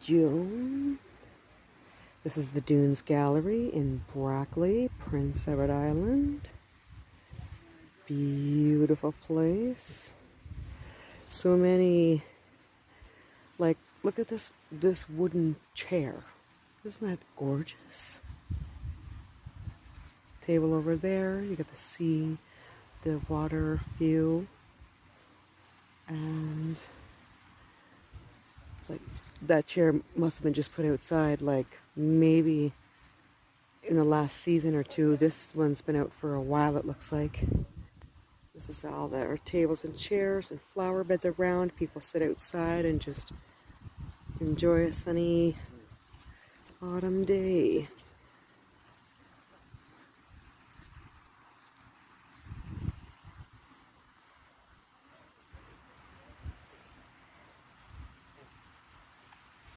Joan. This is the Dunes Gallery in Brackley, Prince Edward Island. Beautiful place. So many, like, look at this wooden chair. Isn't that gorgeous? Table over there, you get the sea, the water view, and like that chair must have been just put outside, like maybe in the last season or two. This one's been out for a while, it looks like. This is all there are tables and chairs and flower beds around. People sit outside and just enjoy a sunny autumn day.